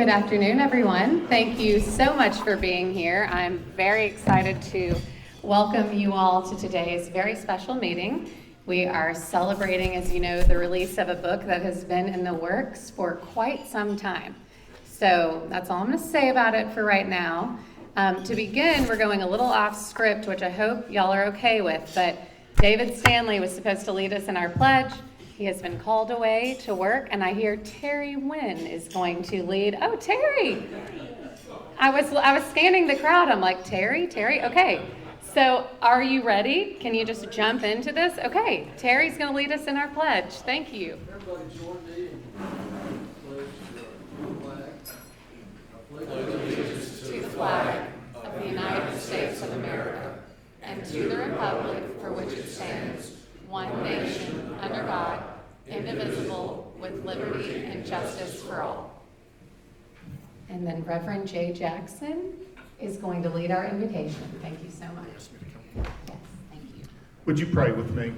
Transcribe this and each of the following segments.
Good afternoon, everyone. Thank you so much for being here. I'm very excited to welcome you all to today's very special meeting. We are celebrating, as you know, the release of a book that has been in the works for quite some time. So that's all I'm going to say about it for right now. To begin, we're going a little off script, which I hope y'all are okay with, but David Stanley was supposed to lead us in our pledge. He has been called away to work, and I hear Terry Wynn is going to lead. Oh, Terry! I was scanning the crowd. I'm like, Terry? Okay. So are you ready? Can you just jump into this? Okay, Terry's going to lead us in our pledge. Thank you. Everybody join me in pledge allegiance to the flag of the United States of America and to the republic for which it stands, one nation, under God, indivisible, with liberty and justice for all. And then Reverend Jay Jackson is going to lead our invocation. Thank you so much. Yes, thank you. Would you pray with me?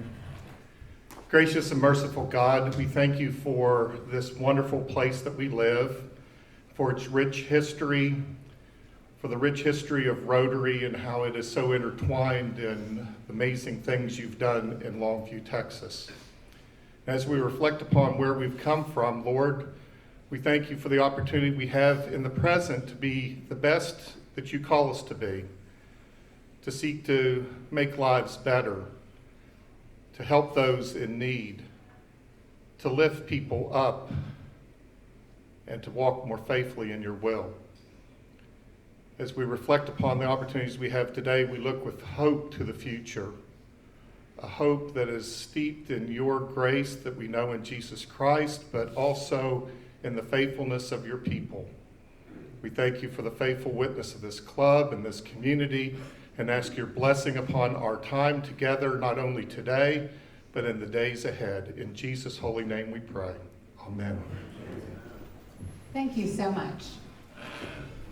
Gracious and merciful God, we thank you for this wonderful place that we live, for its rich history, for the rich history of Rotary and how it is so intertwined in the amazing things you've done in Longview, Texas. As we reflect upon where we've come from, Lord, we thank you for the opportunity we have in the present to be the best that you call us to be, to seek to make lives better, to help those in need, to lift people up, and to walk more faithfully in your will. As we reflect upon the opportunities we have today, we look with hope to the future, a hope that is steeped in your grace that we know in Jesus Christ, but also in the faithfulness of your people. We thank you for the faithful witness of this club and this community, and ask your blessing upon our time together, not only today, but in the days ahead. In Jesus' holy name we pray. Amen. Thank you so much.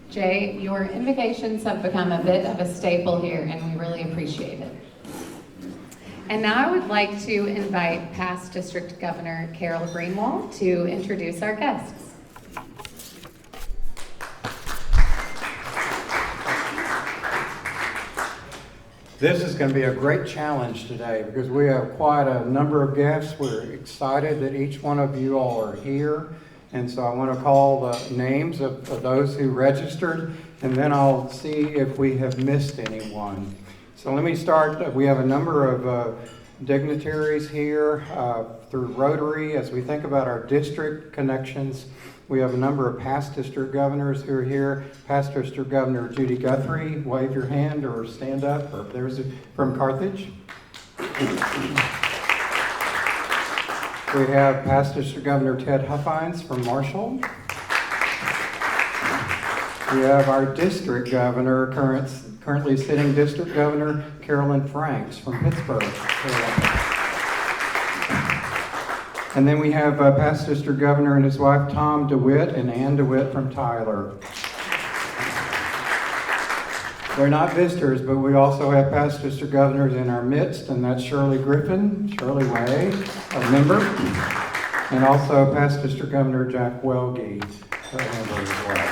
Jay, your invocations have become a bit of a staple here, and we really appreciate it. And now I would like to invite past District Governor Carol Greenwald to introduce our guests. This is going to be a great challenge today because we have quite a number of guests. We're excited that each one of you all are here. And so I want to call the names of those who registered, and then I'll see if we have missed anyone. So let me start. We have a number of dignitaries here through Rotary. As we think about our district connections, we have a number of past district governors who are here. Past District Governor Judy Guthrie, wave your hand or stand up. Or there's from Carthage. We have past District Governor Ted Huffines from Marshall. We have our district governor, currently sitting district governor Carolyn Franks from Pittsburgh. And then we have past district governor and his wife Tom DeWitt and Ann DeWitt from Tyler. They're not visitors, but we also have past district governors in our midst, and that's Shirley Griffin, Shirley Way, a member, and also past district governor Jack Welge, a member as well.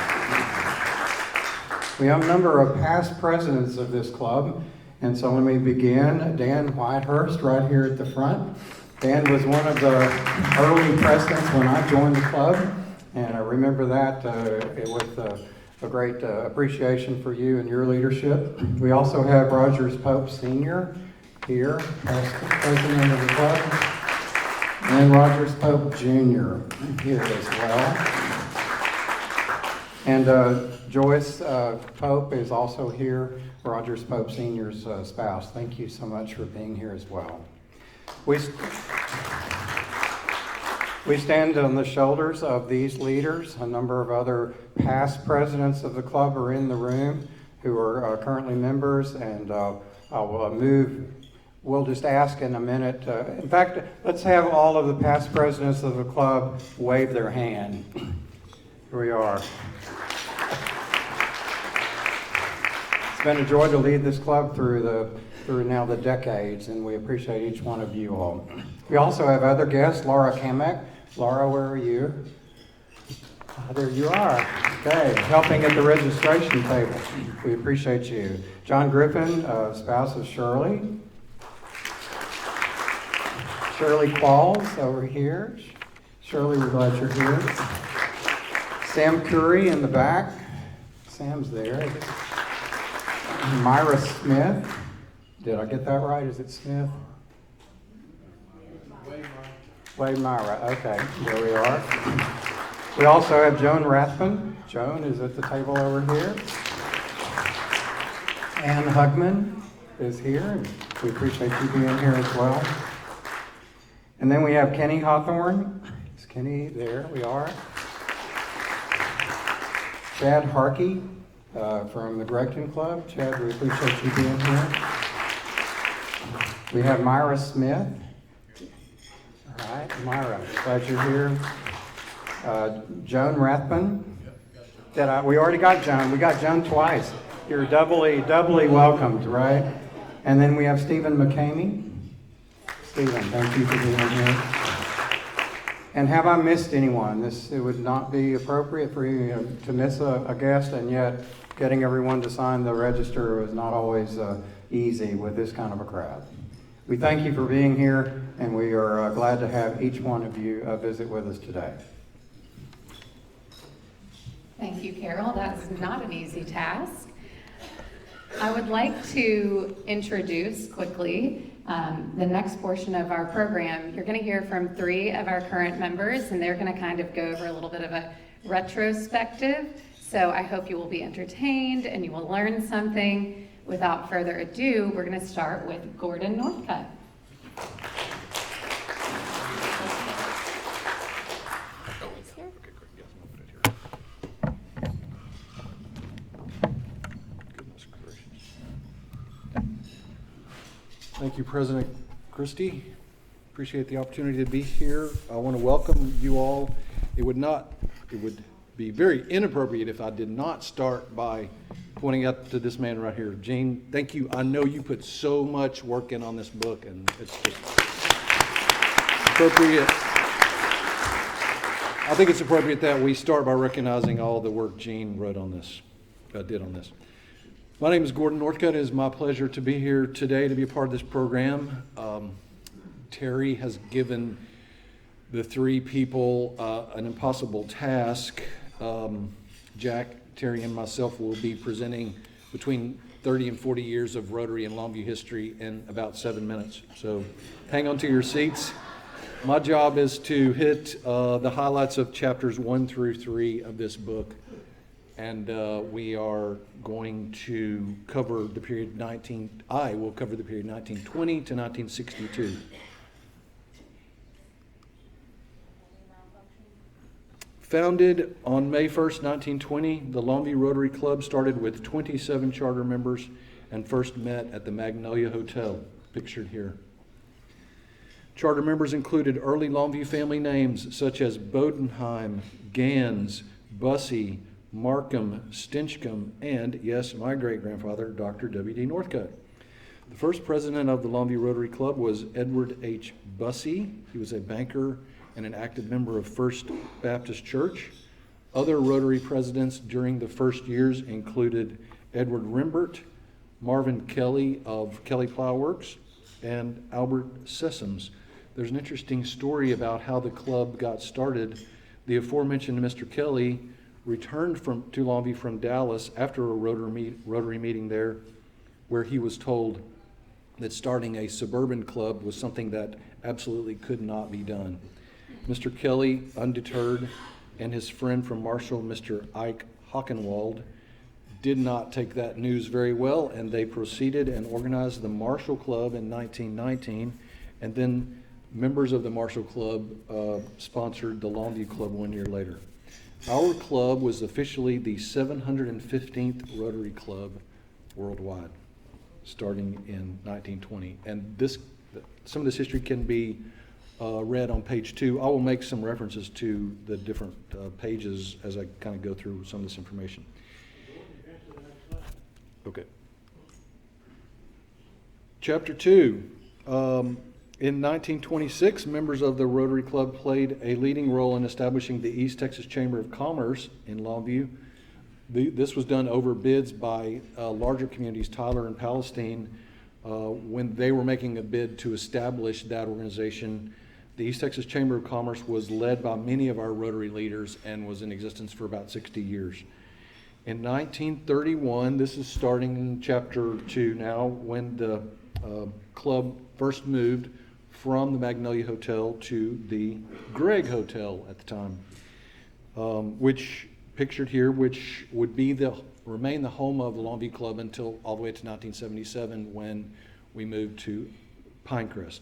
We have a number of past presidents of this club, and so let me begin. Dan Whitehurst, right here at the front. Dan was one of the early presidents when I joined the club, and I remember that with a great appreciation for you and your leadership. We also have Rogers Pope Sr. here, past president of the club, and Rogers Pope Jr. here as well. And Joyce Pope is also here, Rogers Pope Sr.'s spouse. Thank you so much for being here as well. We stand on the shoulders of these leaders. A number of other past presidents of the club are in the room who are currently members, and we'll just ask in a minute. In fact, let's have all of the past presidents of the club wave their hand. Here we are. It's been a joy to lead this club through now the decades, and we appreciate each one of you all. We also have other guests. Laura Kamek. Laura, where are you? There you are. Okay, helping at the registration table. We appreciate you. John Griffin, spouse of Shirley. Shirley Qualls over here. Shirley, we're glad you're here. Sam Curry in the back. Sam's there. Myra Smith. Did I get that right? Is it Smith? Wade Myra. Okay, there we are. We also have Joan Rathman. Joan is at the table over here. Ann Hugman is here, and we appreciate you being here as well. And then we have Kenny Hawthorne. Is Kenny there? We are. Chad Harkey from the Gregton Club. Chad, we appreciate you being here. We have Myra Smith. All right, Myra, glad you're here. Joan Rathman. We already got Joan. We got Joan twice. You're doubly welcomed, right? And then we have Stephen McCamey. Stephen, thank you for being here. And have I missed anyone? It would not be appropriate for you to miss a guest, and yet getting everyone to sign the register is not always easy with this kind of a crowd. We thank you for being here, and we are glad to have each one of you visit with us today. Thank you, Carol. That's not an easy task. I would like to introduce quickly the next portion of our program. You're going to hear from 3 of our current members, and they're going to kind of go over a little bit of a retrospective. So I hope you will be entertained and you will learn something. Without further ado, we're going to start with Gordon Northcutt. Thank you, President Christie. Appreciate the opportunity to be here. I want to welcome you all. It would be very inappropriate if I did not start by pointing out to this man right here. Gene, thank you. I know you put so much work in on this book, and it's just appropriate. I think it's appropriate that we start by recognizing all the work Gene did on this. My name is Gordon Northcutt. It is my pleasure to be here today to be a part of this program. Terry has given the 3 people an impossible task. Jack, Terry, and myself will be presenting between 30 and 40 years of Rotary and Longview history in about 7 minutes. So hang on to your seats. My job is to hit the highlights of chapters 1 through 3 of this book. And we are going to cover the period I will cover the period 1920 to 1962. Founded on May 1st, 1920, the Longview Rotary Club started with 27 charter members and first met at the Magnolia Hotel, pictured here. Charter members included early Longview family names such as Bodenheim, Gans, Bussey, Markham, Stinchcomb, and, yes, my great-grandfather, Dr. W.D. Northcutt. The first president of the Longview Rotary Club was Edward H. Bussey. He was a banker and an active member of First Baptist Church. Other Rotary presidents during the first years included Edward Rimbert, Marvin Kelly of Kelly Plow Works, and Albert Sessoms. There's an interesting story about how the club got started. The aforementioned Mr. Kelly returned to Longview from Dallas after a Rotary meeting there, where he was told that starting a suburban club was something that absolutely could not be done. Mr. Kelly, undeterred, and his friend from Marshall, Mr. Ike Hockenwald, did not take that news very well, and they proceeded and organized the Marshall Club in 1919, and then members of the Marshall Club sponsored the Longview Club 1 year later. Our club was officially the 715th Rotary Club worldwide, starting in 1920. And some of this history can be read on page 2. I will make some references to the different pages as I kind of go through some of this information. Okay. Chapter 2. In 1926, members of the Rotary Club played a leading role in establishing the East Texas Chamber of Commerce in Longview. This was done over bids by larger communities, Tyler and Palestine, when they were making a bid to establish that organization. The East Texas Chamber of Commerce was led by many of our Rotary leaders and was in existence for about 60 years. In 1931, this is starting in chapter 2 now, when the club first moved from the Magnolia Hotel to the Gregg Hotel at the time, which pictured here, which would be remain the home of the Longview Club until all the way to 1977 when we moved to Pinecrest.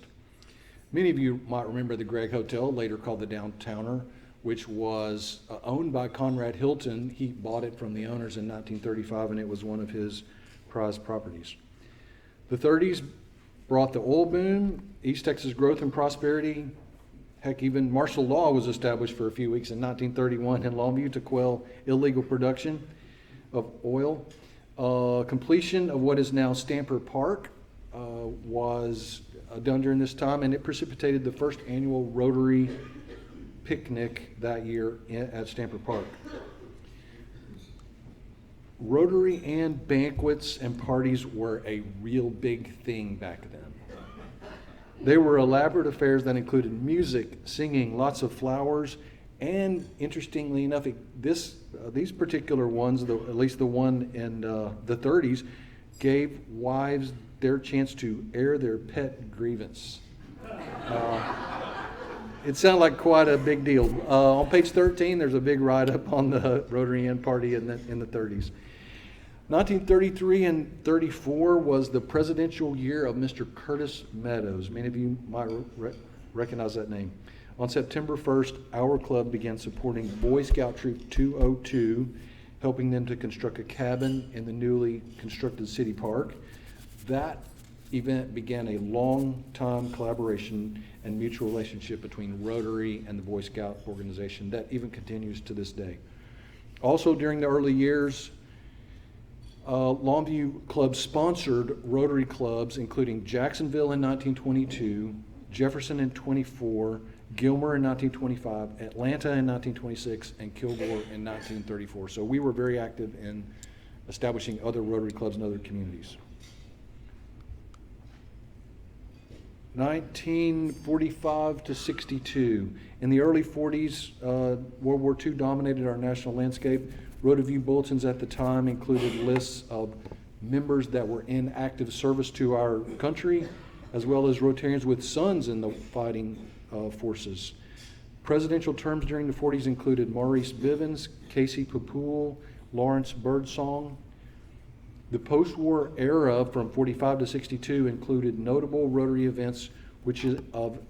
Many of you might remember the Gregg Hotel, later called the Downtowner, which was owned by Conrad Hilton. He bought it from the owners in 1935, and it was one of his prized properties. The 30s brought the oil boom, East Texas growth and prosperity. Heck, even martial law was established for a few weeks in 1931 in Longview to quell illegal production of oil. Completion of what is now Stamper Park was done during this time, and it precipitated the first annual Rotary picnic that year at Stamper Park. Rotary and banquets and parties were a real big thing back then. They were elaborate affairs that included music, singing, lots of flowers, and interestingly enough, these particular ones, at least the one in the 30s, gave wives their chance to air their pet grievance. It sounded like quite a big deal. On page 13, there's a big write-up on the Rotary Inn party in the 30s. 1933 and 34 was the presidential year of Mr. Curtis Meadows. Many of you might recognize that name. On September 1st, our club began supporting Boy Scout Troop 202, helping them to construct a cabin in the newly constructed city park. That event began a long-time collaboration and mutual relationship between Rotary and the Boy Scout organization that even continues to this day. Also during the early years, Longview Club sponsored Rotary clubs including Jacksonville in 1922, Jefferson in 24, Gilmer in 1925, Atlanta in 1926, and Kilgore in 1934. So we were very active in establishing other Rotary clubs in other communities. 1945 to 62. In the early 40s, World War II dominated our national landscape. Rotary bulletins at the time included lists of members that were in active service to our country, as well as Rotarians with sons in the fighting forces. Presidential terms during the 40s included Maurice Bivens, Casey Papoul, Lawrence Birdsong. The post-war era from 45 to 62 included notable Rotary events, which is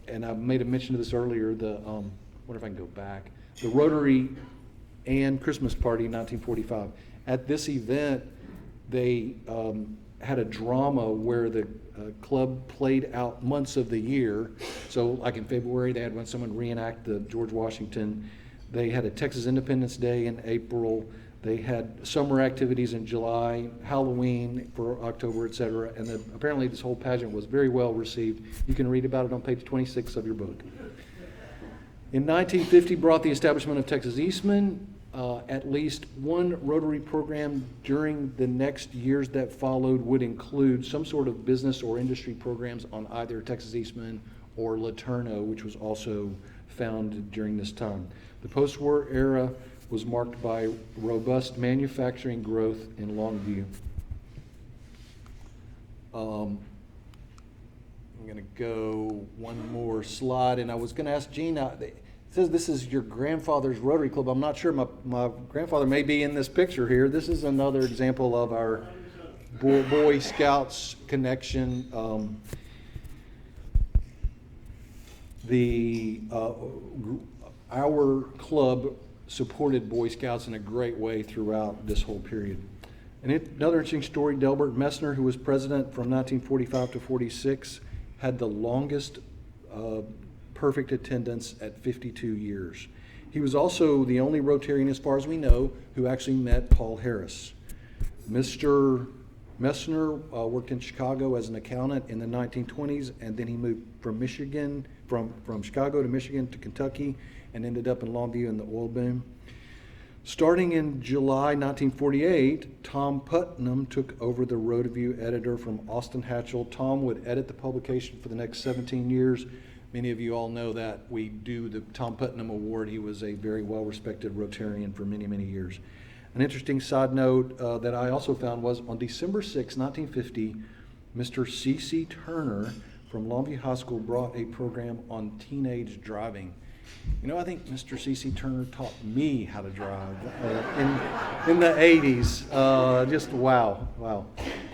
and I made a mention of this earlier, wonder if I can go back, the Rotary and Christmas Party in 1945. At this event, they had a drama where the club played out months of the year. So like in February, they had when someone reenact the George Washington. They had a Texas Independence Day in April. They had summer activities in July, Halloween for October, etc. And apparently this whole pageant was very well received. You can read about it on page 26 of your book. In 1950 brought the establishment of Texas Eastman. At least one Rotary program during the next years that followed would include some sort of business or industry programs on either Texas Eastman or Laterno, which was also founded during this time. The post-war era was marked by robust manufacturing growth in Longview. I'm going to go one more slide, and I was going to ask Gene, it says this is your grandfather's Rotary Club. I'm not sure, my grandfather may be in this picture here. This is another example of our Boy Scouts connection. Our club supported Boy Scouts in a great way throughout this whole period. And another interesting story, Delbert Messner, who was president from 1945 to 46, had the longest perfect attendance at 52 years. He was also the only Rotarian, as far as we know, who actually met Paul Harris. Mr. Messner worked in Chicago as an accountant in the 1920s, and then he moved from Michigan, from Chicago to Michigan to Kentucky, and ended up in Longview in the oil boom. Starting in July 1948, Tom Putnam took over the Rotary editor from Austin Hatchell. Tom would edit the publication for the next 17 years. Many of you all know that we do the Tom Putnam Award. He was a very well-respected Rotarian for many, many years. An interesting side note that I also found was on December 6, 1950, Mr. C.C. Turner from Longview High School brought a program on teenage driving. You know, I think Mr. C.C. Turner taught me how to drive in the 80s. Just wow.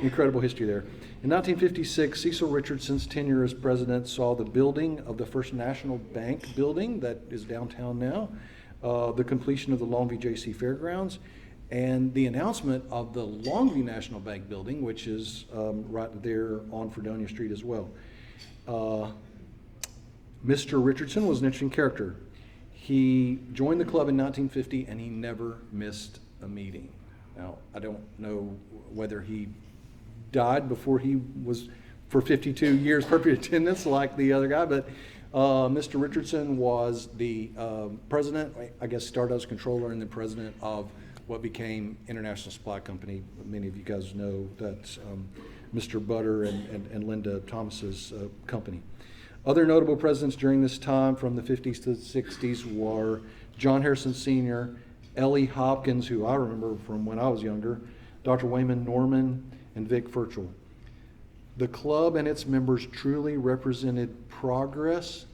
Incredible history there. In 1956, Cecil Richardson's tenure as president saw the building of the First National Bank building that is downtown now, the completion of the Longview J.C. Fairgrounds, and the announcement of the Longview National Bank building, which is right there on Fredonia Street as well. Mr. Richardson was an interesting character. He joined the club in 1950 and he never missed a meeting. Now, I don't know whether he died before he was for 52 years perfect attendance like the other guy, but Mr. Richardson was the president, I guess started as controller and then president of what became International Supply Company. Many of you guys know that's Mr. Butter and Linda Thomas's company. Other notable presidents during this time from the 50s to the 60s were John Harrison Sr., Ellie Hopkins, who I remember from when I was younger, Dr. Wayman Norman, and Vic Furchel. The club and its members truly represented progress,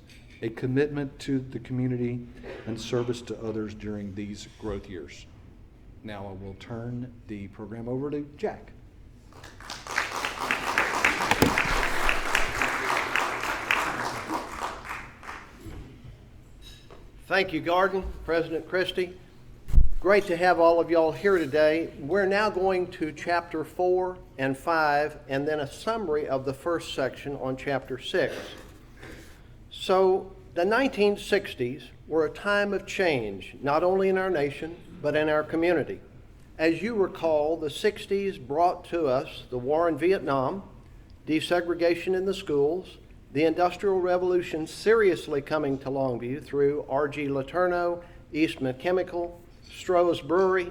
a commitment to the community, and service to others during these growth years. Now I will turn the program over to Jack. Thank you, Gordon, President Christie. Great to have all of y'all here today. We're now going to chapter 4 and 5, and then a summary of the first section on chapter 6. So the 1960s were a time of change, not only in our nation, but in our community. As you recall, the 60s brought to us the war in Vietnam, desegregation in the schools, the Industrial Revolution seriously coming to Longview through R.G. Letourneau, Eastman Chemical, Stroh's Brewery,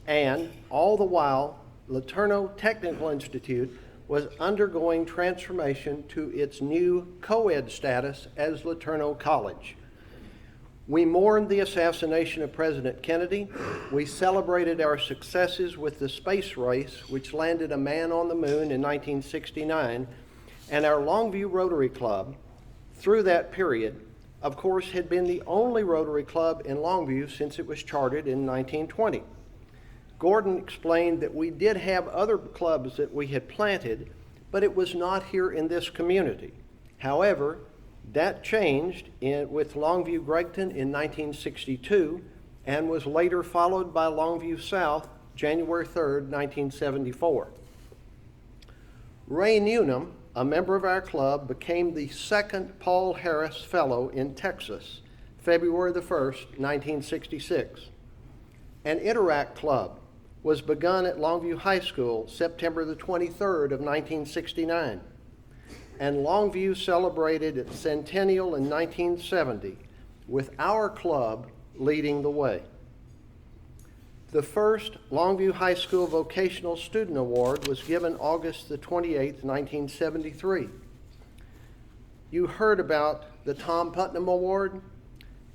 and all the while, Letourneau Technical Institute was undergoing transformation to its new co-ed status as Letourneau College. We mourned the assassination of President Kennedy. We celebrated our successes with the space race, which landed a man on the moon in 1969, and our Longview Rotary Club, through that period, of course, had been the only Rotary Club in Longview since it was chartered in 1920. Gordon explained that we did have other clubs that we had planted, but it was not here in this community. However, that changed with Longview Gregton in 1962 and was later followed by Longview South, January 3rd, 1974. Ray Newnham, a member of our club, became the second Paul Harris Fellow in Texas, February the 1st, 1966. An Interact Club was begun at Longview High School, September the 23rd of 1969. And Longview celebrated its centennial in 1970, with our club leading the way. The first Longview High School Vocational Student Award was given August the 28th, 1973. You heard about the Tom Putnam Award.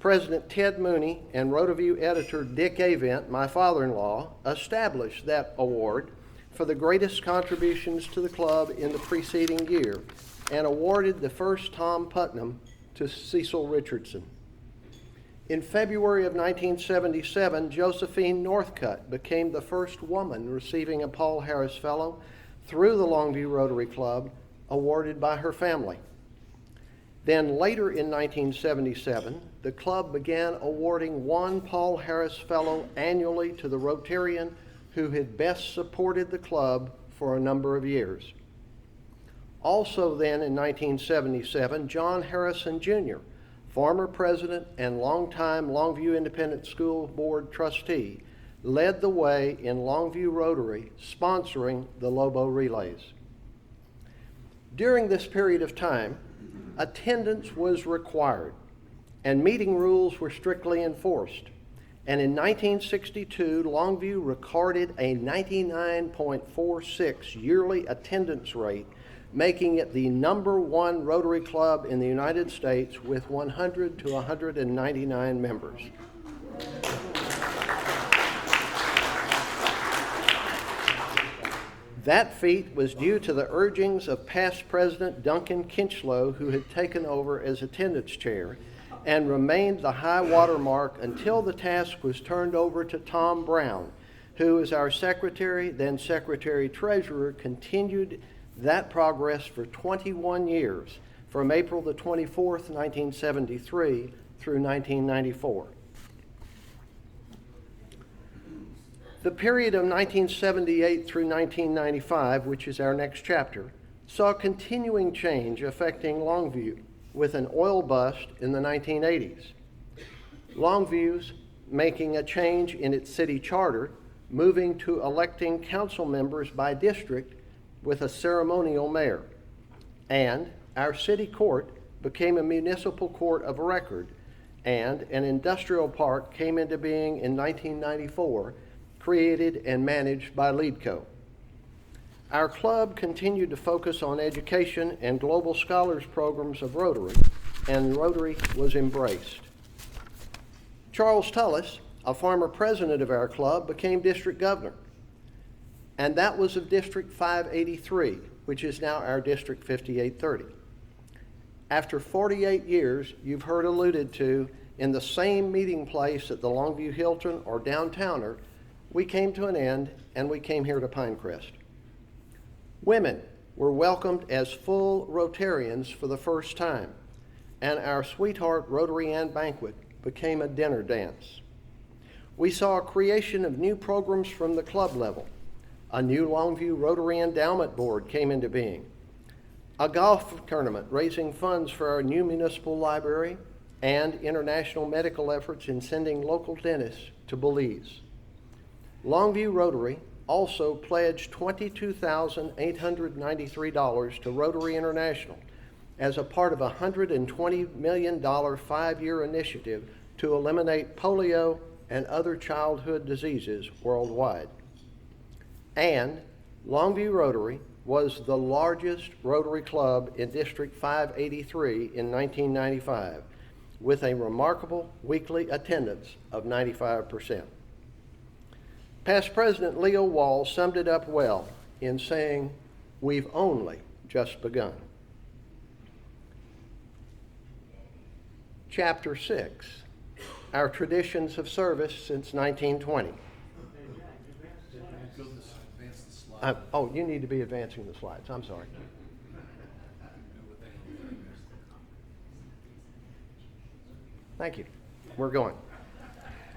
President Ted Mooney and Rotary editor Dick Avent, my father-in-law, established that award for the greatest contributions to the club in the preceding year and awarded the first Tom Putnam to Cecil Richardson. In February of 1977, Josephine Northcutt became the first woman receiving a Paul Harris Fellow through the Longview Rotary Club, awarded by her family. Then later in 1977, the club began awarding one Paul Harris Fellow annually to the Rotarian who had best supported the club for a number of years. Also then in 1977, John Harrison Jr., former president and longtime Longview Independent School Board trustee, led the way in Longview Rotary, sponsoring the Lobo Relays. During this period of time, attendance was required, and meeting rules were strictly enforced. And in 1962, Longview recorded a 99.46 yearly attendance rate, making it the #1 Rotary Club in the United States with 100 to 199 members. That feat was due to the urgings of past President Duncan Kinchlow, who had taken over as attendance chair, and remained the high water mark until the task was turned over to Tom Brown, who, as our secretary, then secretary-treasurer, continued that progress for 21 years, from April the 24th, 1973 through 1994. The period of 1978 through 1995, which is our next chapter, saw continuing change affecting Longview, with an oil bust in the 1980s. Longview's making a change in its city charter, moving to electing council members by district with a ceremonial mayor. And our city court became a municipal court of record, and an industrial park came into being in 1994, created and managed by LEEDCO. Our club continued to focus on education and global scholars programs of Rotary, and Rotary was embraced. Charles Tullis, a former president of our club, became district governor, and that was of District 583, which is now our District 5830. After 48 years, you've heard alluded to, in the same meeting place at the Longview Hilton or Downtowner, we came to an end, and we came here to Pinecrest. Women were welcomed as full Rotarians for the first time, and our Sweetheart Rotary Ann Banquet became a dinner dance. We saw a creation of new programs from the club level. A new Longview Rotary Endowment Board came into being. A golf tournament raising funds for our new municipal library, and international medical efforts in sending local dentists to Belize. Longview Rotary also pledged $22,893 to Rotary International as a part of a $120 million 5-year initiative to eliminate polio and other childhood diseases worldwide. And Longview Rotary was the largest Rotary Club in District 583 in 1995, with a remarkable weekly attendance of 95%. Past President Leo Wall summed it up well in saying, "We've only just begun." Chapter 6, our traditions of service since 1920. You need to be advancing the slides. I'm sorry. Thank you. We're going.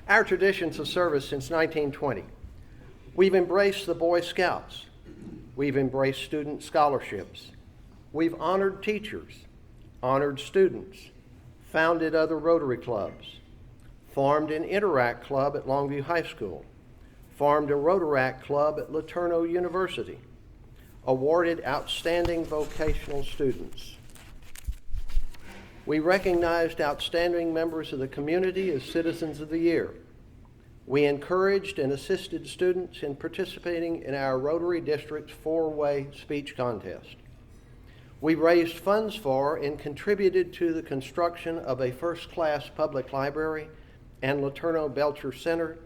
Our traditions of service since 1920. We've embraced the Boy Scouts. We've embraced student scholarships. We've honored teachers, honored students, founded other Rotary clubs, formed an Interact Club at Longview High School, formed a Rotaract Club at LeTourneau University, awarded outstanding vocational students. We recognized outstanding members of the community as Citizens of the Year. We encouraged and assisted students in participating in our Rotary District's 4-way speech contest. We raised funds for and contributed to the construction of a first-class public library and LeTourneau Belcher Center,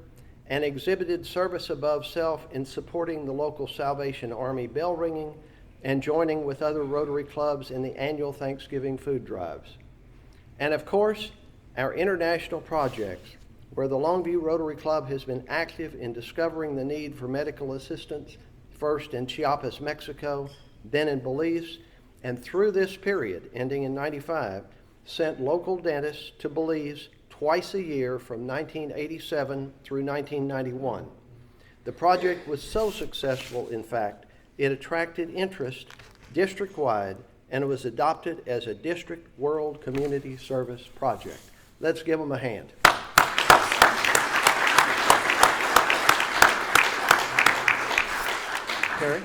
and exhibited service above self in supporting the local Salvation Army bell ringing and joining with other Rotary clubs in the annual Thanksgiving food drives. And of course, our international projects, where the Longview Rotary Club has been active in discovering the need for medical assistance, first in Chiapas, Mexico, then in Belize, and through this period, ending in 95, sent local dentists to Belize twice a year from 1987 through 1991. The project was so successful, in fact, it attracted interest district-wide and was adopted as a District World Community Service project. Let's give them a hand. Terry?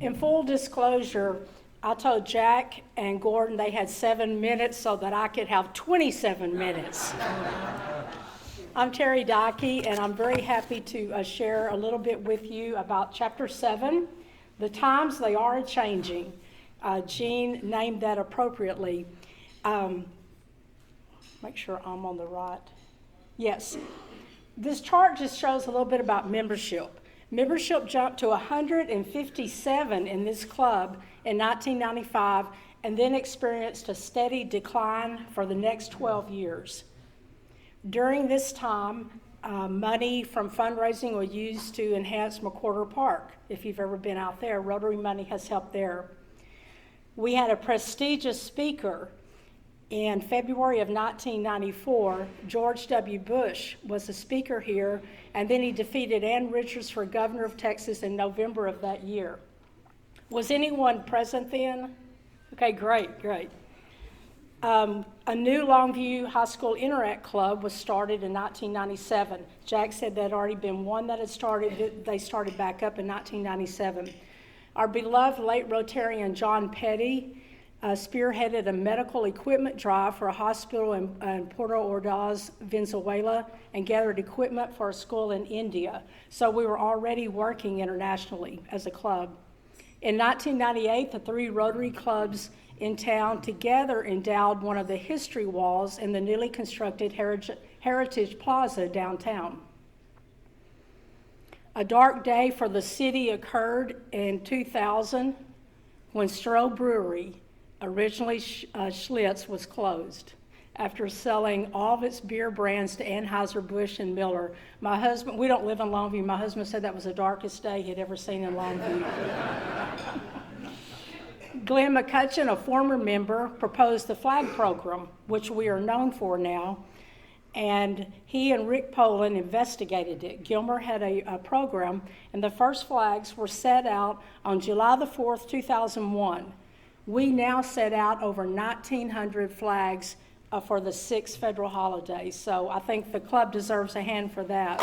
In full disclosure, I told Jack and Gordon they had 7 minutes so that I could have 27 minutes. I'm Terry Dickey, and I'm very happy to share a little bit with you about Chapter 7. The times, they are changing. Jean named that appropriately. Make sure I'm on the right. Yes. This chart just shows a little bit about membership. Membership jumped to 157 in this club in 1995 and then experienced a steady decline for the next 12 years. During this time, money from fundraising was used to enhance McWhorter Park. If you've ever been out there, Rotary money has helped there. We had a prestigious speaker. In February of 1994, George W. Bush was the speaker here, and then he defeated Ann Richards for governor of Texas in November of that year. Was anyone present then? Okay, great. A new Longview High School Interact Club was started in 1997. Jack said there had already been one that had started. They started back up in 1997. Our beloved late Rotarian John Petty spearheaded a medical equipment drive for a hospital in Puerto Ordaz, Venezuela, and gathered equipment for a school in India. So we were already working internationally as a club. In 1998, the 3 Rotary clubs in town together endowed one of the history walls in the newly constructed Heritage Plaza downtown. A dark day for the city occurred in 2000 when Stroh Brewery, originally Schlitz, was closed after selling all of its beer brands to Anheuser-Busch and Miller. My husband, we don't live in Longview, my husband said that was the darkest day he'd ever seen in Longview. Glenn McCutcheon, a former member, proposed the flag program, which we are known for now, and he and Rick Poland investigated it. Gilmer had a program, and the first flags were set out on July the 4th, 2001. We now set out over 1,900 flags for the 6 federal holidays, so I think the club deserves a hand for that.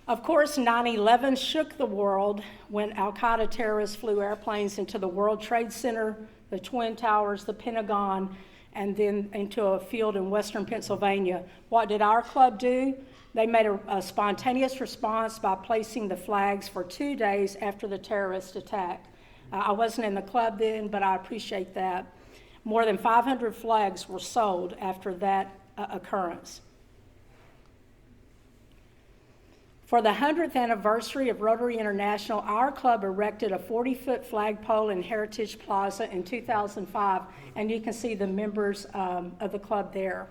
Of course, 9/11 shook the world when Al-Qaeda terrorists flew airplanes into the World Trade Center, the Twin Towers, the Pentagon, and then into a field in western Pennsylvania. What did our club do? They made a spontaneous response by placing the flags for 2 days after the terrorist attack. I wasn't in the club then, but I appreciate that. More than 500 flags were sold after that occurrence. For the 100th anniversary of Rotary International, our club erected a 40-foot flagpole in Heritage Plaza in 2005, and you can see the members of the club there.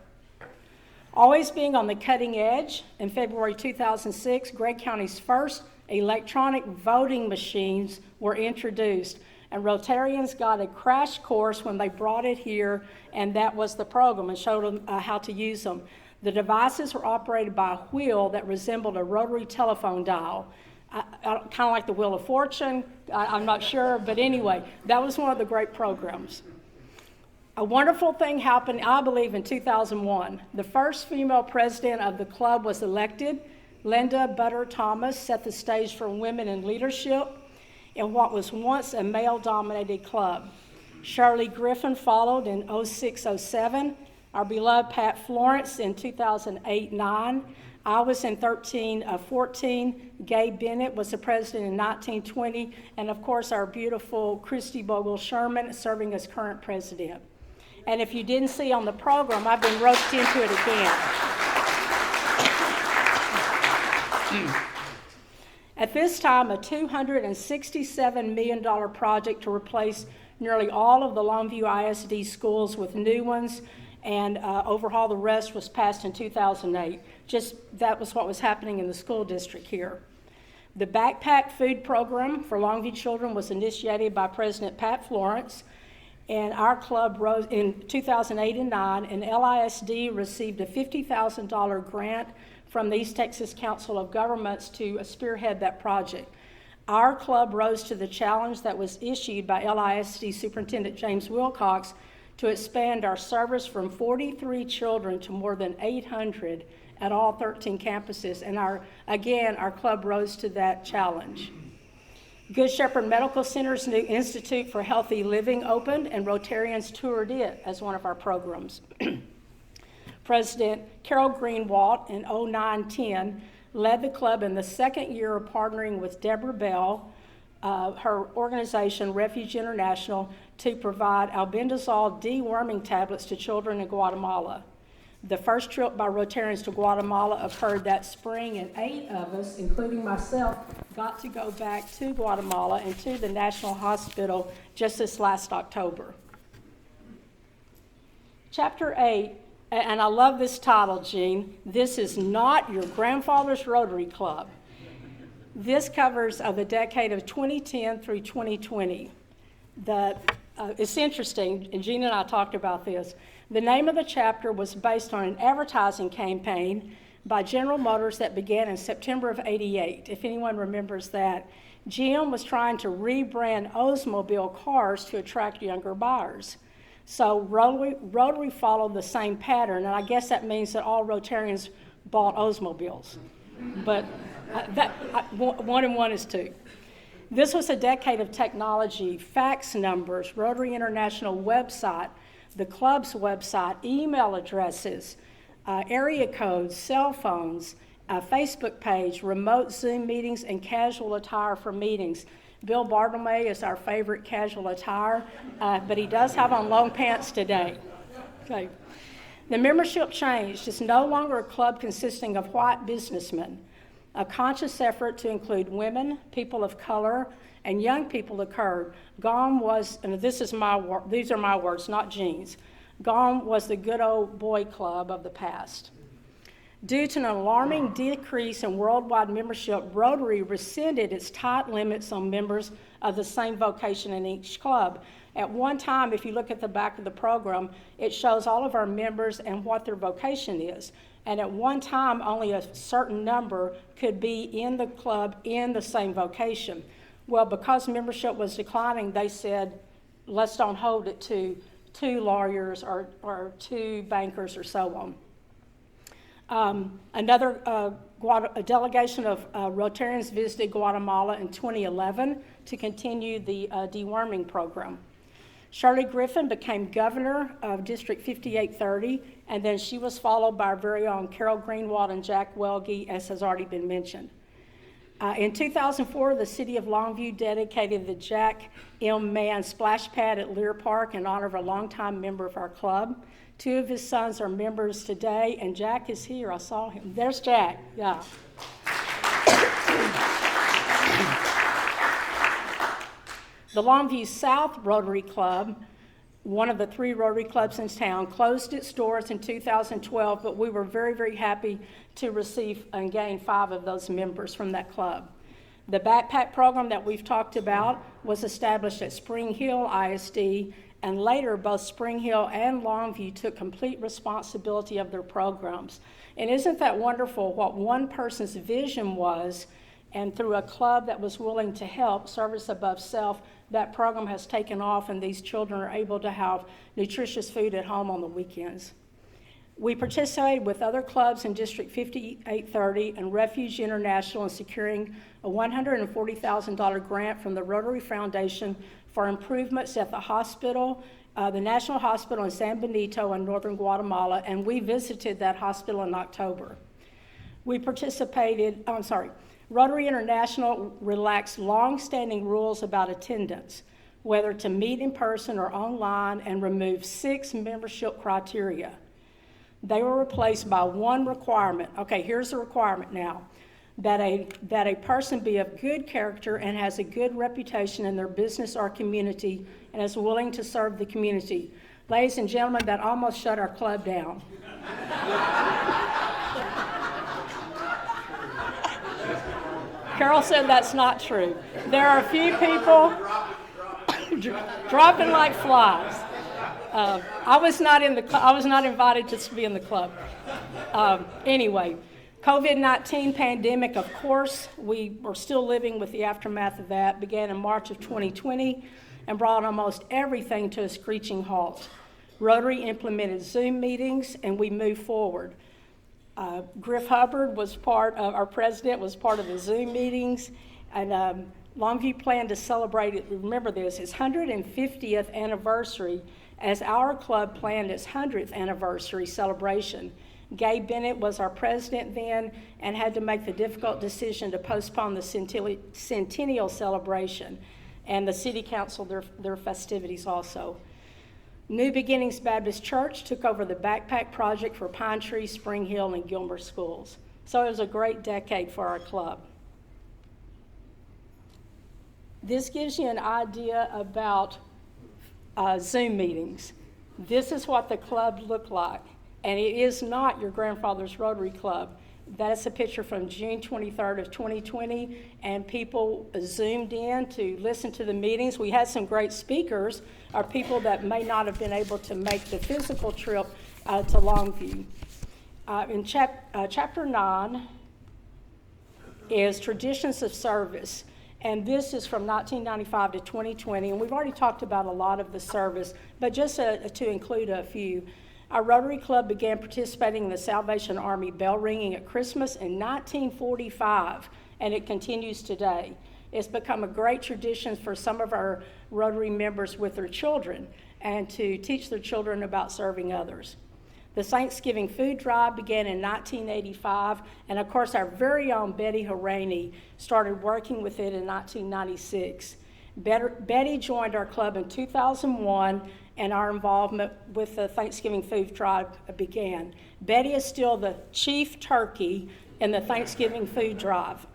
Always being on the cutting edge, in February 2006, Gregg County's first electronic voting machines were introduced, and Rotarians got a crash course when they brought it here, and that was the program, and showed them how to use them. The devices were operated by a wheel that resembled a rotary telephone dial, kind of like the Wheel of Fortune. I'm not sure, but anyway, that was one of the great programs. A wonderful thing happened, I believe, in 2001. The first female president of the club was elected. Linda Butter Thomas set the stage for women in leadership in what was once a male-dominated club. Shirley Griffin followed in 06-07. Our beloved Pat Florence in 2008-09. I was in 13-14. Gay Bennett was the president in 1920. And of course, our beautiful Christy Bogle Sherman serving as current president. And if you didn't see on the program, I've been roped into it again. At this time, a $267 million project to replace nearly all of the Longview ISD schools with new ones and overhaul the rest was passed in 2008. Just that was what was happening in the school district here. The backpack food program for Longview children was initiated by President Pat Florence, and our club rose in 2008 and 9, and LISD received a $50,000 grant from the East Texas Council of Governments to spearhead that project. Our club rose to the challenge that was issued by LISD Superintendent James Wilcox to expand our service from 43 children to more than 800 at all 13 campuses. And our club rose to that challenge. Good Shepherd Medical Center's new Institute for Healthy Living opened, and Rotarians toured it as one of our programs. President Carol Greenwald in 09-10 led the club in the second year of partnering with Deborah Bell, her organization, Refuge International, to provide albendazole deworming tablets to children in Guatemala. The first trip by Rotarians to Guatemala occurred that spring, and 8 of us, including myself, got to go back to Guatemala and to the National Hospital just this last October. Chapter 8, and I love this title, Gene. This is not your grandfather's Rotary Club. This covers the decade of 2010 through 2020. It's interesting, and Gene and I talked about this. The name of the chapter was based on an advertising campaign by General Motors that began in September of '88. If anyone remembers that, GM was trying to rebrand Oldsmobile cars to attract younger buyers. So Rotary followed the same pattern, and I guess that means that all Rotarians bought Oldsmobiles. But 1 and 1 is 2. This was a decade of technology, fax numbers, Rotary International website, the club's website, email addresses, area codes, cell phones, a Facebook page, remote Zoom meetings, and casual attire for meetings. Bill Bartlemay is our favorite casual attire, but he does have on long pants today. Okay. The membership changed. It's no longer a club consisting of white businessmen. A conscious effort to include women, people of color, and young people occurred. Gone was, and these are my words, not Gene's. Gone was the good old boy club of the past. Due to an alarming decrease in worldwide membership, Rotary rescinded its tight limits on members of the same vocation in each club. At one time, if you look at the back of the program, it shows all of our members and what their vocation is. And at one time, only a certain number could be in the club in the same vocation. Well, because membership was declining, they said, let's don't hold it to 2 lawyers or 2 bankers or so on. A delegation of Rotarians visited Guatemala in 2011 to continue the deworming program. Shirley Griffin became governor of District 5830, and then she was followed by our very own Carol Greenwald and Jack Welge, as has already been mentioned. In 2004, the city of Longview dedicated the Jack M. Mann splash pad at Lear Park in honor of a longtime member of our club. 2 of his sons are members today, and Jack is here. I saw him. There's Jack, yeah. The Longview South Rotary Club, one of the 3 Rotary clubs in town, closed its doors in 2012, but we were very, very happy to receive and gain 5 of those members from that club. The backpack program that we've talked about was established at Spring Hill ISD, and later both Spring Hill and Longview took complete responsibility of their programs. And isn't that wonderful what one person's vision was, and through a club that was willing to help, service above self, that program has taken off, and these children are able to have nutritious food at home on the weekends. We participated with other clubs in District 5830 and Refuge International in securing a $140,000 grant from the Rotary Foundation for improvements at the hospital, the National Hospital in San Benito in northern Guatemala, and we visited that hospital in October. Rotary International relaxed long-standing rules about attendance, whether to meet in person or online, and removed 6 membership criteria. They were replaced by one requirement. Okay, here's the requirement now. That a person be of good character and has a good reputation in their business or community and is willing to serve the community. Ladies and gentlemen, that almost shut our club down. Carol said that's not true. There are a few people dropping like flies. I was not invited to be in the club. Anyway, COVID-19 pandemic, of course, we are still living with the aftermath of that, began in March of 2020 and brought almost everything to a screeching halt. Rotary implemented Zoom meetings, and we moved forward. Griff Hubbard was our president was part of the Zoom meetings, and Longview planned to celebrate it, remember this, its 150th anniversary as our club planned its 100th anniversary celebration. Gabe Bennett was our president then and had to make the difficult decision to postpone the centennial celebration, and the city council their festivities also. New Beginnings Baptist Church took over the backpack project for Pine Tree, Spring Hill, and Gilmer schools. So it was a great decade for our club. This gives you an idea about Zoom meetings. This is what the club looked like, and it is not your grandfather's Rotary Club. That is a picture from June 23rd of 2020, and people Zoomed in to listen to the meetings. We had some great speakers, or people that may not have been able to make the physical trip to Longview. In Chapter 9 is Traditions of Service, and this is from 1995 to 2020, and we've already talked about a lot of the service, but just to include a few. Our Rotary Club began participating in the Salvation Army bell ringing at Christmas in 1945, and it continues today. It's become a great tradition for some of our Rotary members with their children and to teach their children about serving others. The Thanksgiving food drive began in 1985, and of course our very own Betty Haraney started working with it in 1996. Betty joined our club in 2001, and our involvement with the Thanksgiving food drive began. Betty is still the chief turkey in the Thanksgiving food drive.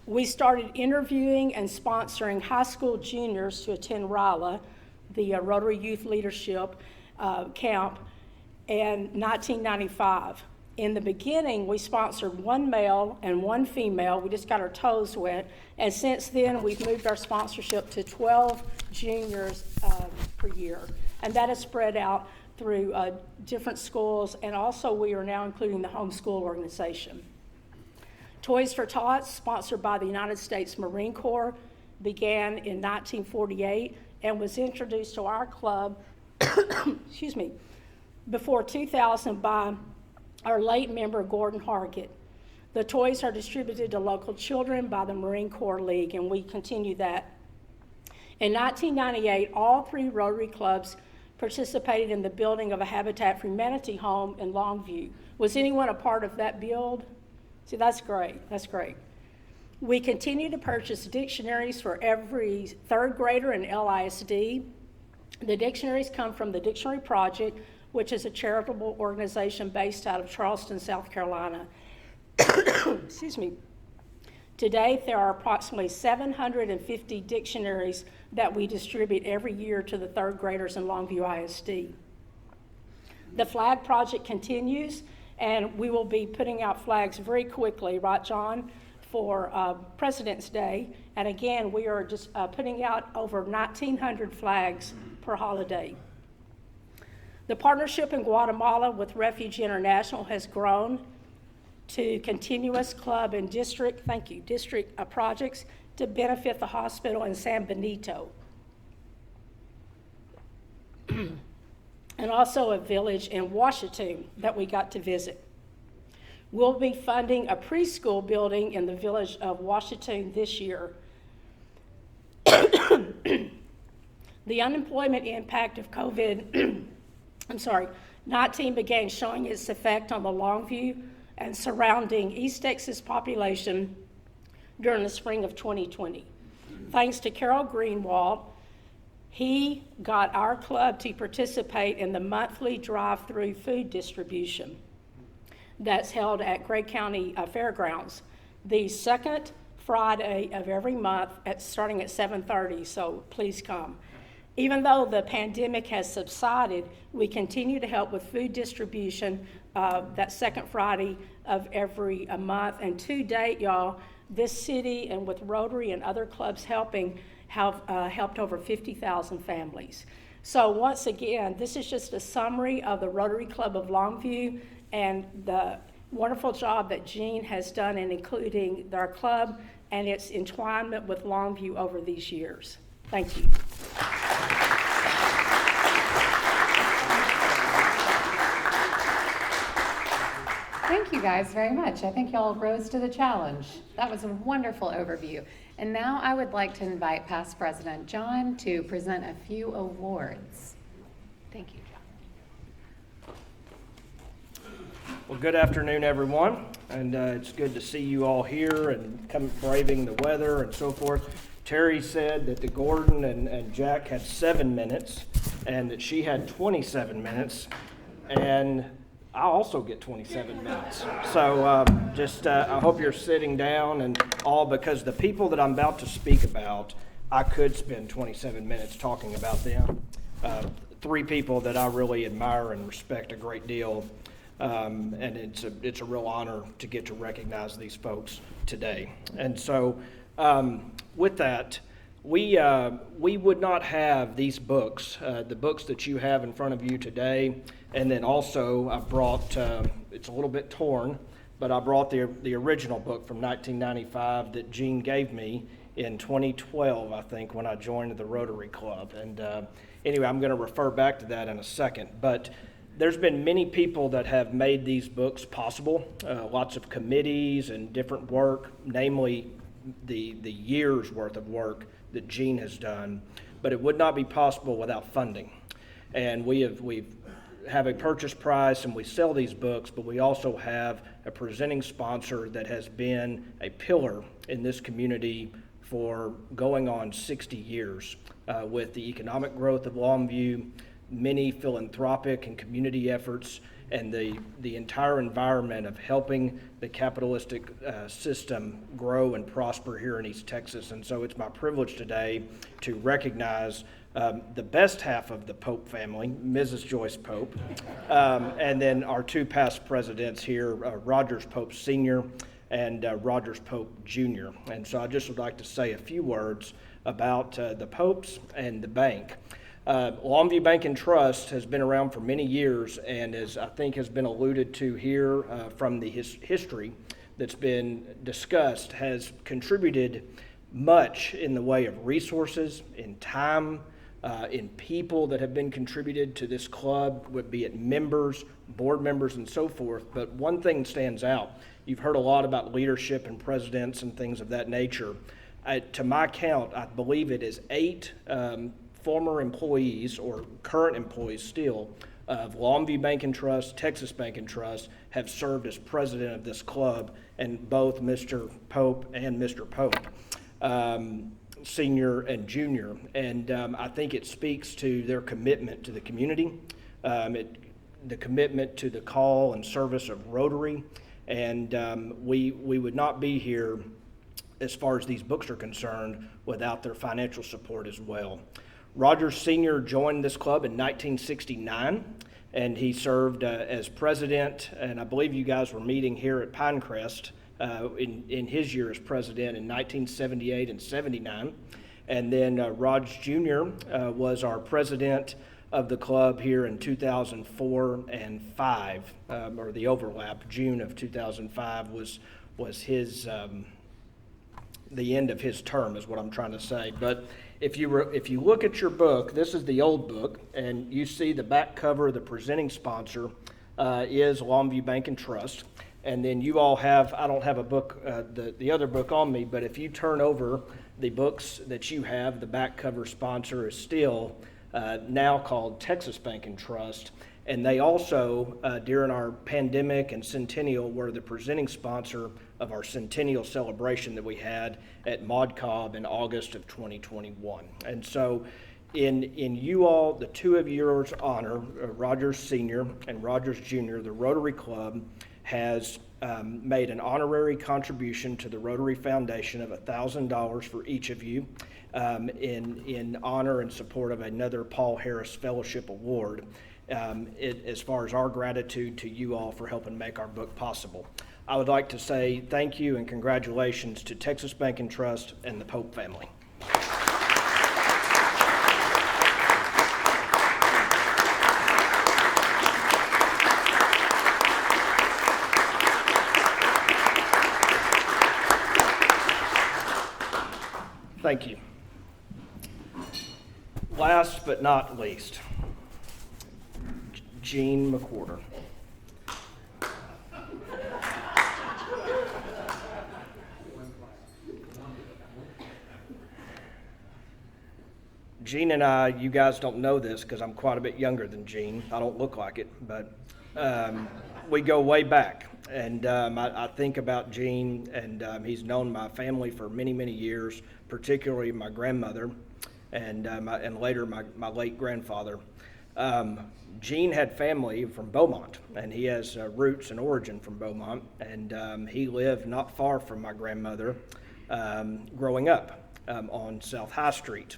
We started interviewing and sponsoring high school juniors to attend RILA, the Rotary Youth Leadership Camp, in 1995. In the beginning, we sponsored one male and one female. We just got our toes wet. And since then, we've moved our sponsorship to 12 juniors per year. And that is spread out through different schools. And also, we are now including the homeschool organization. Toys for Tots, sponsored by the United States Marine Corps, began in 1948 and was introduced to our club excuse me, before 2000 by our late member Gordon Hargett. The toys are distributed to local children by the Marine Corps League, and we continue that. In 1998, all 3 Rotary clubs participated in the building of a Habitat for Humanity home in Longview. Was anyone a part of that build? See, that's great. That's great. We continue to purchase dictionaries for every 3rd grader in LISD. The dictionaries come from the Dictionary Project, which is a charitable organization based out of Charleston, South Carolina. Excuse me. To date, there are approximately 750 dictionaries that we distribute every year to the 3rd graders in Longview ISD. The flag project continues, and we will be putting out flags very quickly, right, John, for President's Day. And again, we are just putting out over 1,900 flags per holiday. The partnership in Guatemala with Refuge International has grown to continuous club and district projects to benefit the hospital in San Benito. And also a village in Washington that we got to visit. We'll be funding a preschool building in the village of Washington this year. The unemployment impact of COVID 19 began showing its effect on the Longview and surrounding East Texas population during the spring of 2020. Thanks to Carol Greenwald, he got our club to participate in the monthly drive-through food distribution that's held at Gray County Fairgrounds, the 2nd Friday of every month starting at 7:30, so please come. Even though the pandemic has subsided, we continue to help with food distribution that 2nd Friday of every month. And to date, y'all, this city and with Rotary and other clubs helping have helped over 50,000 families. So once again, this is just a summary of the Rotary Club of Longview and the wonderful job that Jean has done in including our club and its entwinement with Longview over these years. Thank you. Thank you guys very much. I think y'all rose to the challenge. That was a wonderful overview. And now I would like to invite past President John to present a few awards. Thank you, John. Well, good afternoon, everyone, and it's good to see you all here and come braving the weather and so forth. Terry said that the Gordon and Jack had 7 minutes and that she had 27 minutes, and I also get 27 minutes. So I hope you're sitting down and all, because the people that I'm about to speak about, I could spend 27 minutes talking about them. 3 people that I really admire and respect a great deal. And it's a real honor to get to recognize these folks today. And so with that, we would not have these books, the books that you have in front of you today. And then also I brought, it's a little bit torn, but I brought the original book from 1995 that Gene gave me in 2012, I think, when I joined the Rotary Club. And anyway, I'm going to refer back to that in a second. But there's been many people that have made these books possible, lots of committees and different work, namely the year's worth of work that Gene has done, but it would not be possible without funding. And we have a purchase price and we sell these books, but we also have a presenting sponsor that has been a pillar in this community for going on 60 years with the economic growth of Longview, many philanthropic and community efforts, and the entire environment of helping the capitalistic system grow and prosper here in East Texas. And so it's my privilege today to recognize the best half of the Pope family, Mrs. Joyce Pope, and then our 2 past presidents here, Rogers Pope Sr. and Rogers Pope Jr. And so I just would like to say a few words about the Popes and the bank. Longview Bank and Trust has been around for many years, and as I think has been alluded to here from the history that's been discussed, has contributed much in the way of resources, in time, in people that have been contributed to this club, be it members, board members, and so forth. But one thing stands out. You've heard a lot about leadership and presidents and things of that nature. To my count, I believe it is 8 former employees or current employees still of Longview Bank and Trust, Texas Bank and Trust have served as president of this club, and both Mr. Pope and Mr. Pope, Senior and Junior. And I think it speaks to their commitment to the community, the commitment to the call and service of Rotary, and we would not be here as far as these books are concerned without their financial support as well. Rogers Sr. joined this club in 1969, and he served as president, and I believe you guys were meeting here at Pinecrest in his year as president in 1978 and 79. And then Rog Jr. Was our president of the club here in 2004 and 5, or the overlap. June of 2005 was his the end of his term, is what I'm trying to say. But if you look at your book, this is the old book, and you see the back cover, the presenting sponsor is Longview Bank and Trust. And then you all have, I don't have a book, the other book on me, but if you turn over the books that you have, the back cover sponsor is still now called Texas Bank and Trust. And they also, during our pandemic and centennial, were the presenting sponsor of our centennial celebration that we had at Mod Cobb in August of 2021. And so in you all, the 2 of yours honor, Rogers Sr. and Rogers Jr., the Rotary Club has made an honorary contribution to the Rotary Foundation of $1,000 for each of you in honor and support of another Paul Harris Fellowship Award. As far as our gratitude to you all for helping make our book possible. I would like to say thank you and congratulations to Texas Bank and Trust and the Pope family. Thank you. Last but not least, Gene McWhorter. Gene and I, you guys don't know this because I'm quite a bit younger than Gene. I don't look like it, but we go way back. And I think about Gene, and he's known my family for many, many years, particularly my grandmother, and later my late grandfather. Gene had family from Beaumont, and he has roots and origin from Beaumont, and he lived not far from my grandmother growing up on South High Street.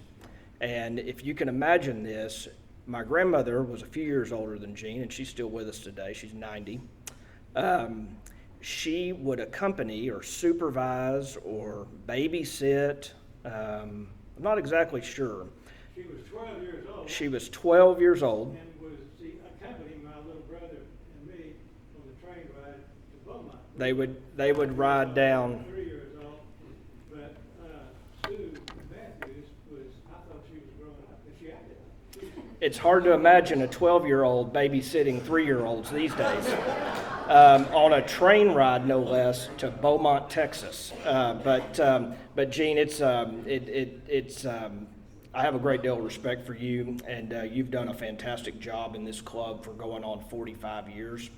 And if you can imagine this, my grandmother was a few years older than Gene, and she's still with us today. She's 90. She would accompany or supervise or babysit. I'm not exactly sure. She was 12 years old. She was 12 years old. And was accompanying my little brother and me on the train ride to Beaumont. They would ride down. 3 years old, but Sue Matthews was, I thought she was growing up, but she acted. It's hard to imagine a 12-year-old babysitting 3-year-olds these days. On a train ride, no less, to Beaumont, Texas. But Gene, I have a great deal of respect for you, and you've done a fantastic job in this club for going on 45 years.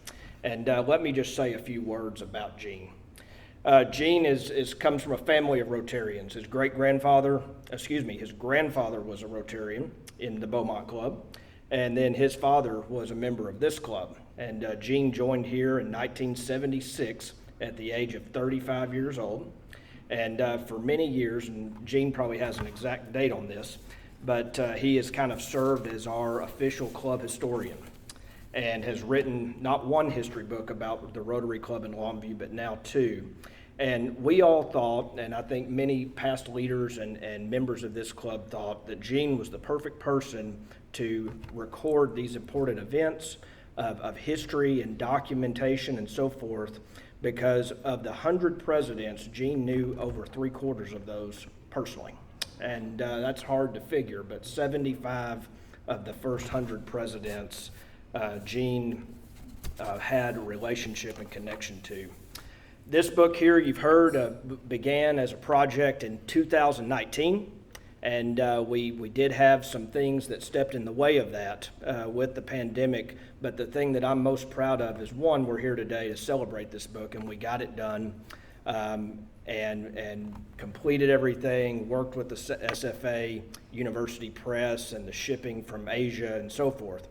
And let me just say a few words about Gene. Gene comes from a family of Rotarians. His grandfather was a Rotarian in the Beaumont Club, and then his father was a member of this club. And Gene joined here in 1976 at the age of 35 years old. And for many years, and Gene probably has an exact date on this, but he has kind of served as our official club historian and has written not one history book about the Rotary Club in Longview, but now 2. And we all thought, and I think many past leaders and members of this club thought, that Gene was the perfect person to record these important events of history and documentation and so forth, because of the 100 presidents, Gene knew over 3/4 of those personally. And that's hard to figure, but 75 of the first 100 presidents, Gene had a relationship and connection to. This book here, you've heard, began as a project in 2019. And we did have some things that stepped in the way of that with the pandemic. But the thing that I'm most proud of is, one, we're here today to celebrate this book, and we got it done and completed everything, worked with the SFA University Press and the shipping from Asia and so forth.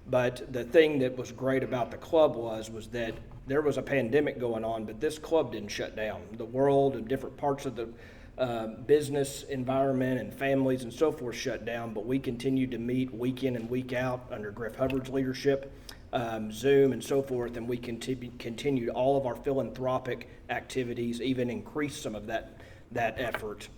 But the thing that was great about the club was that there was a pandemic going on, but this club didn't shut down. The world and different parts of the business environment and families and so forth shut down, but we continued to meet week in and week out under Griff Hubbard's leadership, Zoom and so forth, and we continued all of our philanthropic activities, even increased some of that effort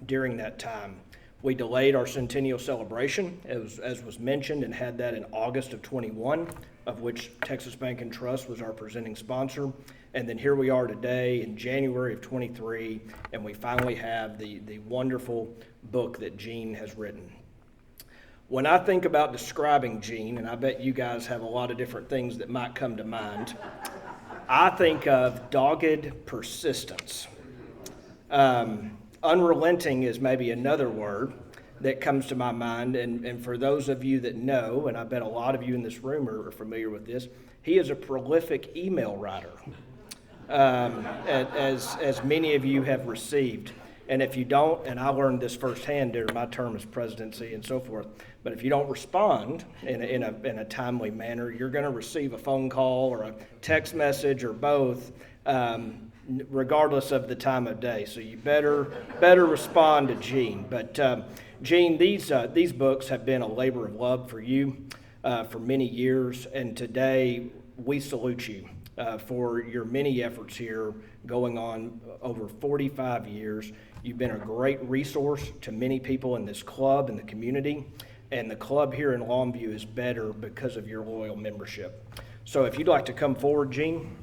during that time. We delayed our centennial celebration, as was mentioned, and had that in August of 21, of which Texas Bank and Trust was our presenting sponsor. And then here we are today in January of 23, and we finally have the wonderful book that Gene has written. When I think about describing Gene, and I bet you guys have a lot of different things that might come to mind, I think of dogged persistence. Unrelenting is maybe another word that comes to my mind, and for those of you that know, and I bet a lot of you in this room are familiar with this, he is a prolific email writer, as many of you have received. And if you don't, and I learned this firsthand during my term as presidency and so forth, but if you don't respond in a timely manner, you're going to receive a phone call or a text message or both, regardless of the time of day. So you better respond to Gene. But Gene, these books have been a labor of love for you for many years, and today we salute you for your many efforts here going on over 45 years. You've been a great resource to many people in this club and the community, and the club here in Longview is better because of your loyal membership. So if you'd like to come forward, Gene,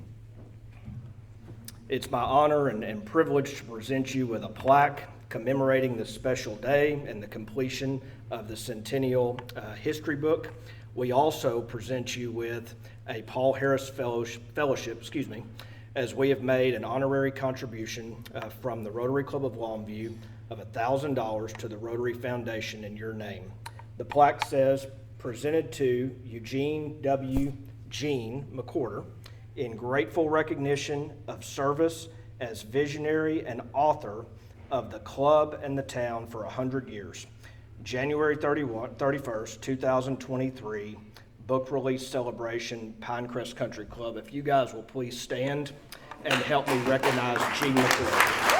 it's my honor and privilege to present you with a plaque commemorating this special day and the completion of the Centennial History Book. We also present you with a Paul Harris Fellowship, as we have made an honorary contribution from the Rotary Club of Longview of $1,000 to the Rotary Foundation in your name. The plaque says, presented to Eugene W. Gene McCorder in grateful recognition of service as visionary and author of the club and the town for 100 years. January 31st, 2023, book release celebration, Pinecrest Country Club. If you guys will please stand and help me recognize Gene McCorder.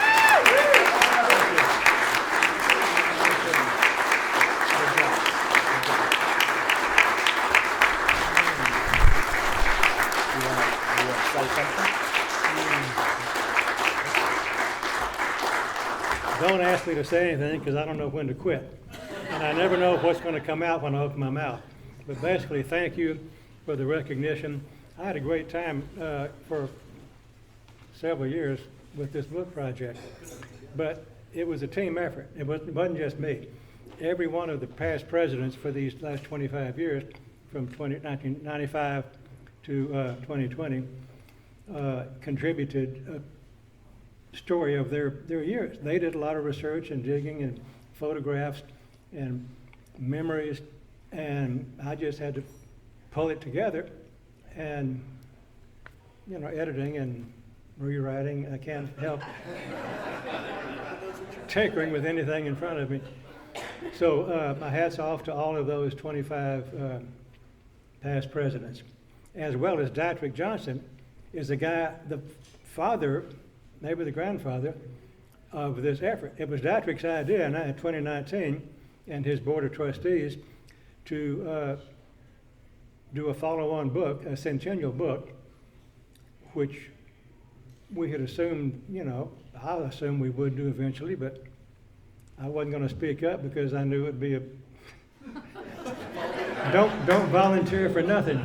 Don't ask me to say anything because I don't know when to quit. And I never know what's going to come out when I open my mouth. But basically, thank you for the recognition. I had a great time for several years with this book project. But it was a team effort. It wasn't just me. Every one of the past presidents for these last 25 years, from 1995 to 2020, contributed a story of their years. They did a lot of research and digging and photographs and memories, and I just had to pull it together and, editing and rewriting. I can't help tinkering with anything in front of me. So my hat's off to all of those 25 past presidents, as well as Dietrich Johnson is the guy, the father, maybe the grandfather of this effort. It was Dietrich's idea in 2019 and his board of trustees to do a follow-on book, a centennial book, which we had assumed, I assumed we would do eventually, but I wasn't going to speak up because I knew it would be a don't volunteer for nothing.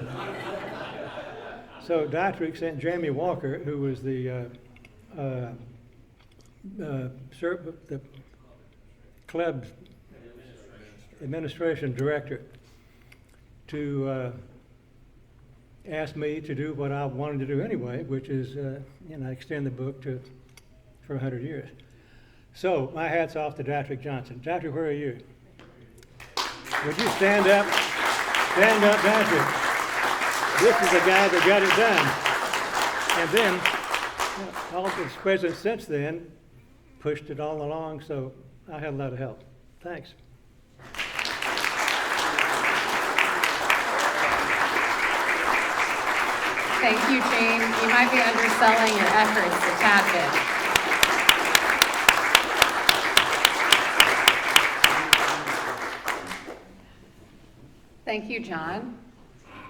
So Dietrich sent Jamie Walker, who was the club's administration director, to ask me to do what I wanted to do anyway, which is extend the book for 100 years. So my hat's off to Dietrich Johnson. Dietrich, where are you? Would you stand up? Stand up, Dietrich. This is the guy that got it done. And then all of his presidents since then pushed it all along, so I had a lot of help. Thanks. Thank you, Gene. You might be underselling your efforts a tad bit. Thank you, John.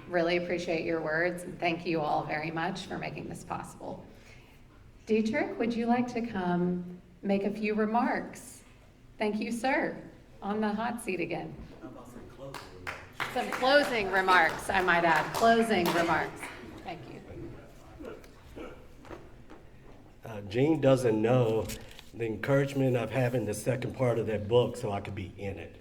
Really appreciate your words, and thank you all very much for making this possible. Dietrich, would you like to come make a few remarks? Thank you, sir. On the hot seat again. How about some closing remarks? Some closing remarks, I might add. Closing remarks. Thank you. Gene doesn't know the encouragement of having the second part of that book so I could be in it.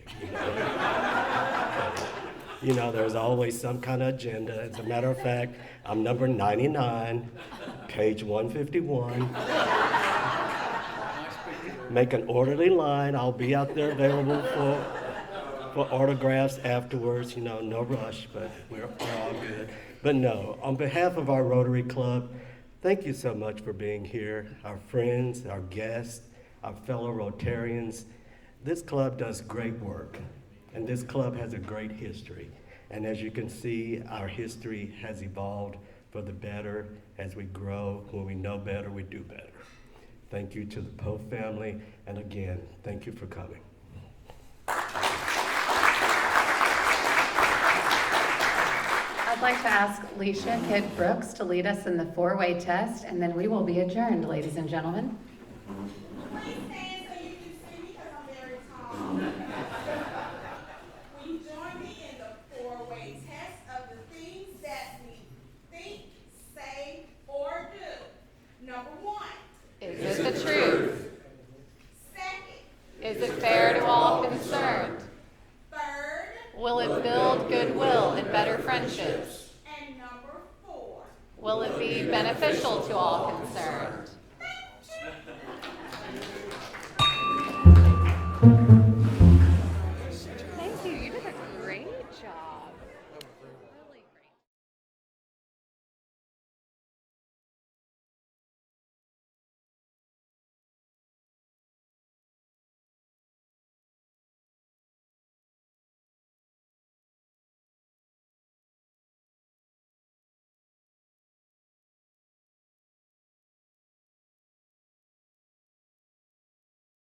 There's always some kind of agenda. As a matter of fact, I'm number 99, page 151. Make an orderly line. I'll be out there available for autographs afterwards. No rush, but we're all good. But no, on behalf of our Rotary Club, thank you so much for being here. Our friends, our guests, our fellow Rotarians. This club does great work, and this club has a great history. And as you can see, our history has evolved for the better as we grow. When we know better, we do better. Thank you to the Pope family, and again, thank you for coming. I'd like to ask Alicia Kidd Brooks to lead us in the four-way test, and then we will be adjourned, ladies and gentlemen. Please stand so you can see me because I'm very tall. Will you join me in the four-way test of the things that we think, say, or do? Number one. Is it the truth? Second. Is it fair to all concerned? Third. Will it build goodwill and better friendships? And number four. Will it be beneficial to all concerned?